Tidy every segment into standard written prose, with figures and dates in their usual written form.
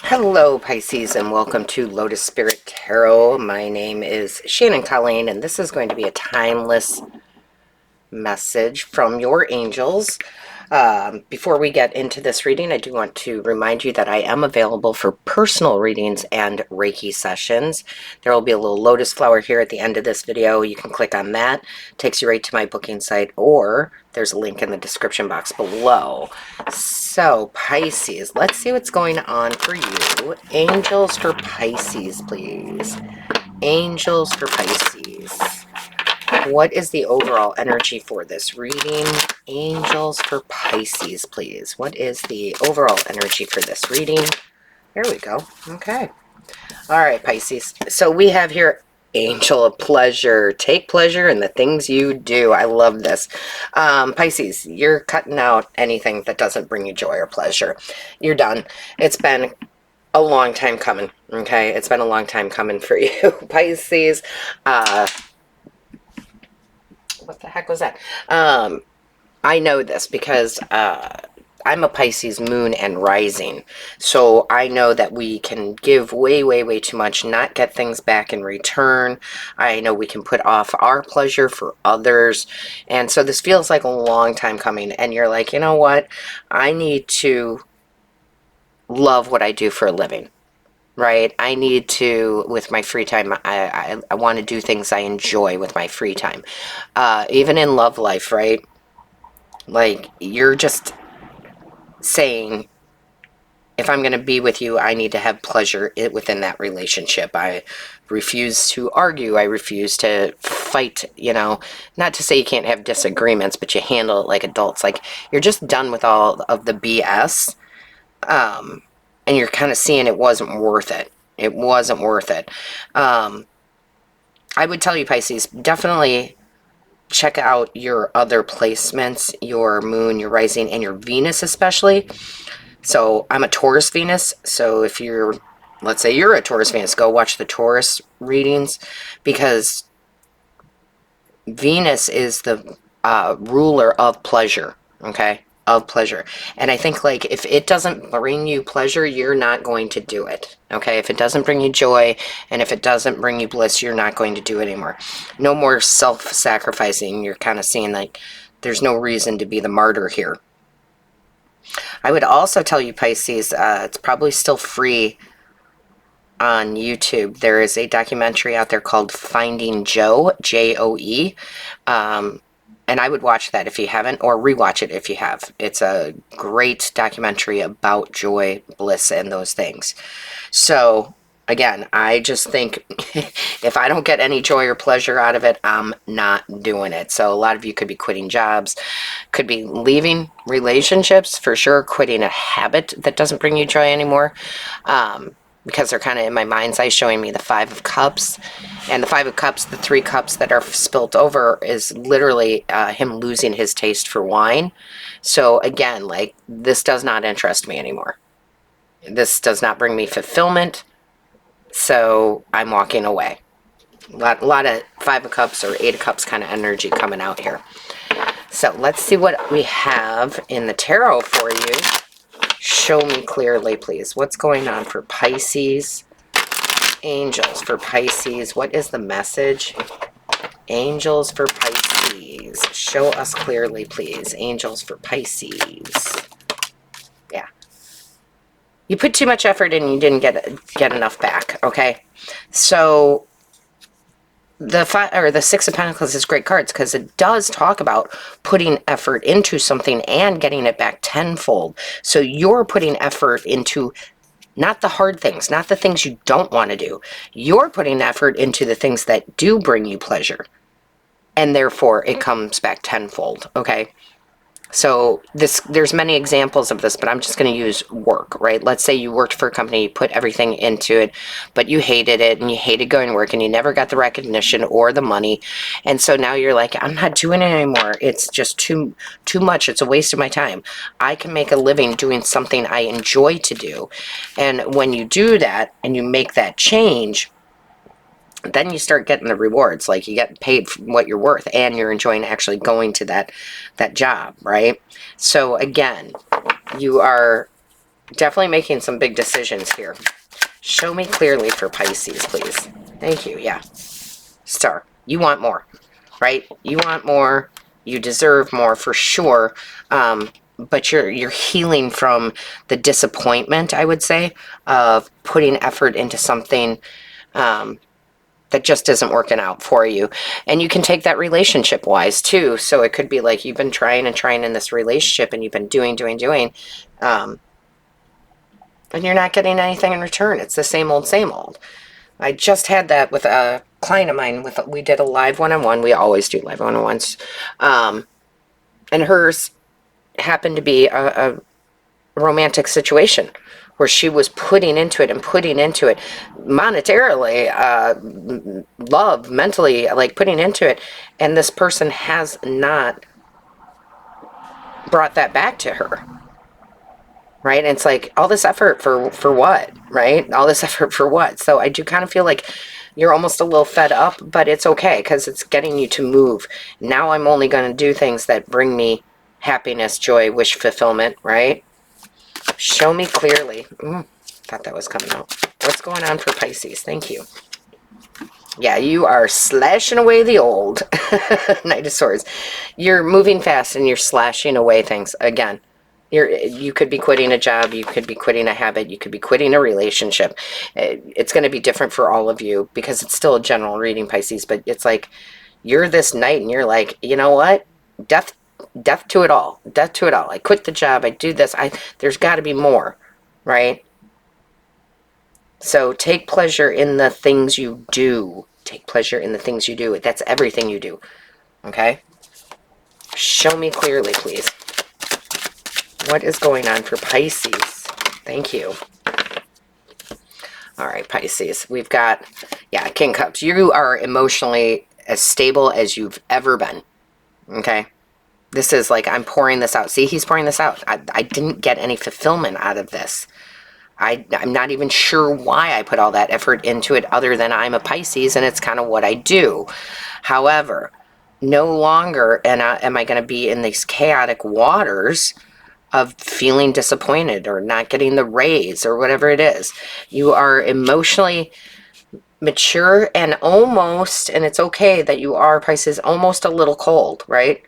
Hello Pisces, and welcome to Lotus Spirit Tarot. My name is Shannon Colleen, and this is going to be a timeless message from your angels. Before we get into this reading, I do want to remind you that I am available for personal readings and Reiki sessions. There will be a little lotus flower here at the end of this video. You can click on that. It takes you right to my booking site, or there's a link in the description box below. So, Pisces, let's see what's going on for you. Angels for Pisces, please. Angels for Pisces. What is the overall energy for this reading? Angels for Pisces, please. What is the overall energy for this reading? There we go. Okay. All right, Pisces. So we have here Angel of Pleasure. Take pleasure in the things you do. I love this. Pisces, you're cutting out anything that doesn't bring you joy or pleasure. You're done. It's been a long time coming. Okay? It's been a long time coming for you, Pisces. What the heck was that? I know this because I'm a Pisces moon and rising. So I know that we can give way, way, way too much, not get things back in return. I know we can put off our pleasure for others. And so this feels like a long time coming. And you're like, you know what? I need to love what I do for a living. Right? I need to, with my free time, I want to do things I enjoy with my free time. Even in love life, right? Like, you're just saying, if I'm going to be with you, I need to have pleasure within that relationship. I refuse to argue. I refuse to fight, you know. Not to say you can't have disagreements, but you handle it like adults. Like, you're just done with all of the BS. And you're kind of seeing it wasn't worth it. It wasn't worth it. I would tell you, Pisces, definitely check out your other placements, your moon, your rising, and your Venus especially. So I'm a Taurus Venus. So if you're, let's say you're a Taurus Venus, go watch the Taurus readings, because Venus is the ruler of pleasure, okay? Of pleasure. And I think, like, if it doesn't bring you pleasure, you're not going to do it, okay? If it doesn't bring you joy, and if it doesn't bring you bliss, you're not going to do it anymore. No more self-sacrificing. You're kind of seeing, like, there's no reason to be the martyr here. I would also tell you, Pisces, it's probably still free on YouTube. There is a documentary out there called Finding Joe, J-O-E. And I would watch that if you haven't, or rewatch it if you have. It's a great documentary about joy, bliss, and those things. So, again, I just think if I don't get any joy or pleasure out of it, I'm not doing it. So a lot of you could be quitting jobs, could be leaving relationships, for sure, quitting a habit that doesn't bring you joy anymore. Because they're kind of in my mind's eye showing me the Five of Cups. And the Five of Cups, the 3 cups that are spilt over, is literally him losing his taste for wine. So again, like, this does not interest me anymore. This does not bring me fulfillment. So I'm walking away. A lot of 5 of Cups or 8 of Cups kind of energy coming out here. So let's see what we have in the tarot for you. Show me clearly, please. What's going on for Pisces? Angels for Pisces. What is the message? Angels for Pisces. Show us clearly, please. Angels for Pisces. Yeah. You put too much effort and you didn't get enough back, okay? So the Six of Pentacles is great cards because it does talk about putting effort into something and getting it back tenfold. So you're putting effort into not the hard things, not the things you don't want to do. You're putting effort into the things that do bring you pleasure. And therefore, it comes back tenfold, okay? So there's many examples of this, but I'm just going to use work, right? Let's say you worked for a company, you put everything into it, but you hated it and you hated going to work and you never got the recognition or the money. And so now you're like, I'm not doing it anymore. It's just too much. It's a waste of my time. I can make a living doing something I enjoy to do. And when you do that and you make that change, then you start getting the rewards. Like, you get paid for what you're worth, and you're enjoying actually going to that job, right? So again, you are Definitely making some big decisions here. Show me clearly for Pisces, please. Thank you. Yeah. Star. You want more, right? You want more. You deserve more for sure. But you're healing from the disappointment, I would say, of putting effort into something that just isn't working out for you. And you can take that relationship wise too. So it could be like you've been trying and trying in this relationship, and you've been doing, and you're not getting anything in return. It's the same old, same old. I just had that with a client of mine. We did a live one-on-one. We always do live one-on-ones. And hers happened to be a romantic situation where she was putting into it monetarily, love, mentally, like putting into it. And this person has not brought that back to her. Right? And it's like all this effort for what, right? All this effort for what? So I do kind of feel like you're almost a little fed up, but it's okay because it's getting you to move. Now I'm only going to do things that bring me happiness, joy, wish fulfillment, right? Show me clearly. Thought that was coming out. What's going on for Pisces? Thank you. Yeah, you are slashing away the old. Knight of Swords. You're moving fast and you're slashing away things. Again, you could be quitting a job. You could be quitting a habit. You could be quitting a relationship. It's going to be different for all of you because it's still a general reading, Pisces. But it's like you're this knight and you're like, you know what? Death to it all. Death to it all. I quit the job. I do this. There's got to be more, right? So take pleasure in the things you do. Take pleasure in the things you do. That's everything you do. Okay? Show me clearly, please. What is going on for Pisces? Thank you. All right, Pisces. We've got, King Cups. You are emotionally as stable as you've ever been. Okay? This is like, I'm pouring this out. See, he's pouring this out. I didn't get any fulfillment out of this. I'm not even sure why I put all that effort into it other than I'm a Pisces and it's kind of what I do. However, no longer am I going to be in these chaotic waters of feeling disappointed or not getting the raise or whatever it is. You are emotionally mature and almost, and it's okay that you are, Pisces, almost a little cold, right?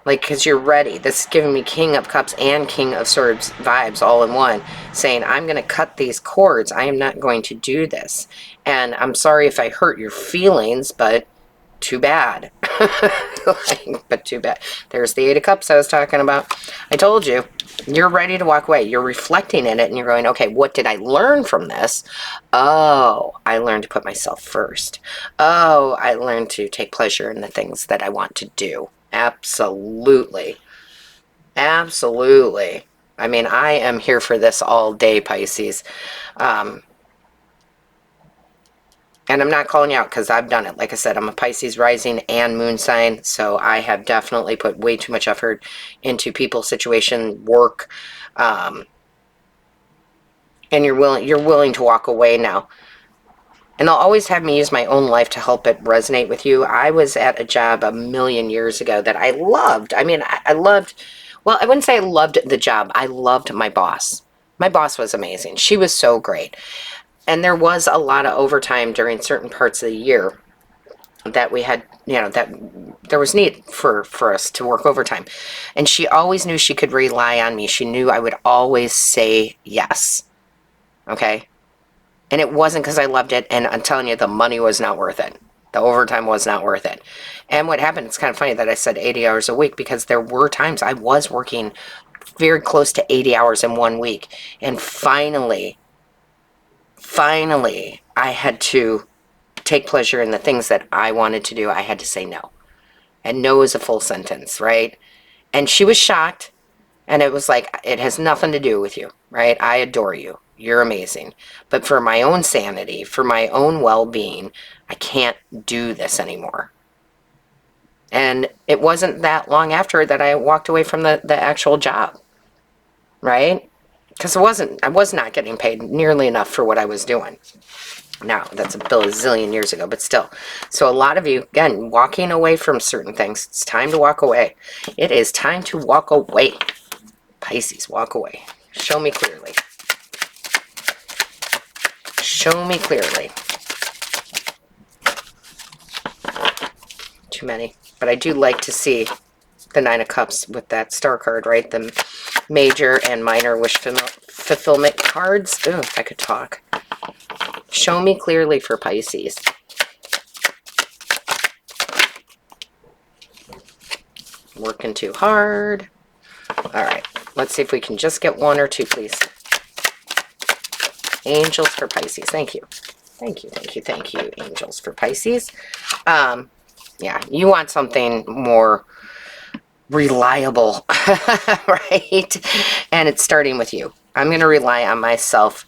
Like, because you're ready. This is giving me King of Cups and King of Swords vibes all in one, saying, I'm going to cut these cords. I am not going to do this. And I'm sorry if I hurt your feelings, but too bad. But too bad. There's the Eight of Cups I was talking about. I told you, you're ready to walk away. You're reflecting in it and you're going, okay, what did I learn from this? Oh, I learned to put myself first. Oh, I learned to take pleasure in the things that I want to do. Absolutely. Absolutely. I mean, I am here for this all day, Pisces. And I'm not calling you out because I've done it. Like I said, I'm a Pisces rising and moon sign, so I have definitely put way too much effort into people, situation, work. And you're willing to walk away now. And they'll always have me use my own life to help it resonate with you. I was at a job a million years ago that I loved. I mean, I loved, well, I wouldn't say I loved the job. I loved my boss. My boss was amazing. She was so great. And there was a lot of overtime during certain parts of the year that we had, that there was need for us to work overtime. And she always knew she could rely on me. She knew I would always say yes. Okay? And it wasn't because I loved it, and I'm telling you, the money was not worth it. The overtime was not worth it. And what happened, it's kind of funny that I said 80 hours a week, because there were times I was working very close to 80 hours in 1 week. And finally, I had to take pleasure in the things that I wanted to do. I had to say no. And no is a full sentence, right? And she was shocked, and it was like, it has nothing to do with you, right? I adore you. You're amazing. But for my own sanity, for my own well-being, I can't do this anymore. And it wasn't that long after that I walked away from the actual job, right? Because I was not getting paid nearly enough for what I was doing. Now, that's a bazillion years ago, but still. So a lot of you, again, walking away from certain things, it's time to walk away. It is time to walk away. Pisces, walk away. Show me clearly. Show me clearly. Too many. But I do like to see the Nine of Cups with that star card, right? The major and minor wish fulfillment cards. Ooh, if I could talk. Show me clearly for Pisces. Working too hard. All right. Let's see if we can just get one or two, please. Angels for Pisces. Thank you. Thank you, thank you, thank you, angels for Pisces. Yeah, you want something more reliable, right? And it's starting with you. I'm going to rely on myself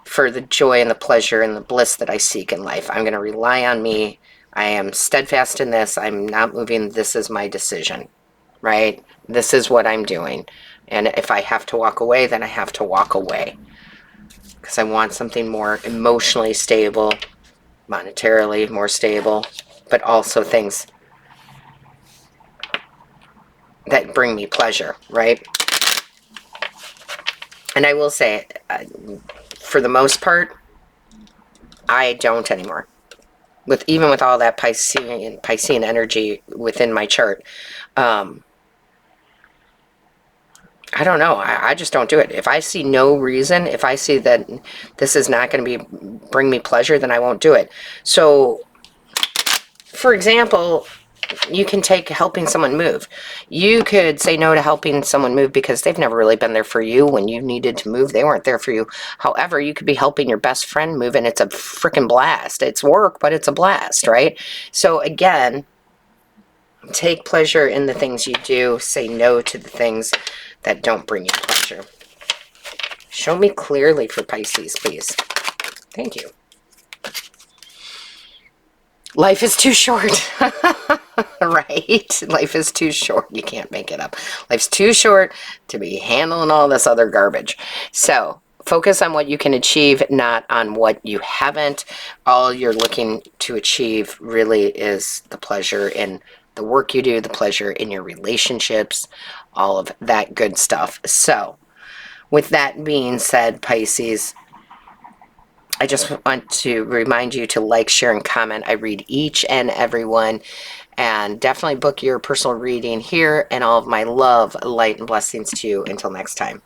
for the joy and the pleasure and the bliss that I seek in life. I'm going to rely on me. I am steadfast in this. I'm not moving. This is my decision, right? This is what I'm doing. And if I have to walk away, then I have to walk away. Because I want something more emotionally stable, monetarily more stable, but also things that bring me pleasure, right? And I will say, for the most part, I don't anymore. Even with all that Piscean energy within my chart, I don't know. I just don't do it. If I see no reason, if I see that this is not going to bring me pleasure, then I won't do it. So, for example, you can take helping someone move. You could say no to helping someone move because they've never really been there for you when you needed to move. They weren't there for you. However, you could be helping your best friend move, and it's a freaking blast. It's work, but it's a blast, right? So again, take pleasure in the things you do. Say no to the things that don't bring you pleasure. Show me clearly for Pisces, please. Thank you. Life is too short, right? Life is too short. You can't make it up. Life's too short to be handling all this other garbage. So focus on what you can achieve, not on what you haven't. All you're looking to achieve really is the pleasure in the work you do, the pleasure in your relationships, all of that good stuff. So with that being said, Pisces, I just want to remind you to like, share, and comment. I read each and every one. And definitely book your personal reading here. And all of my love, light, and blessings to you. Until next time.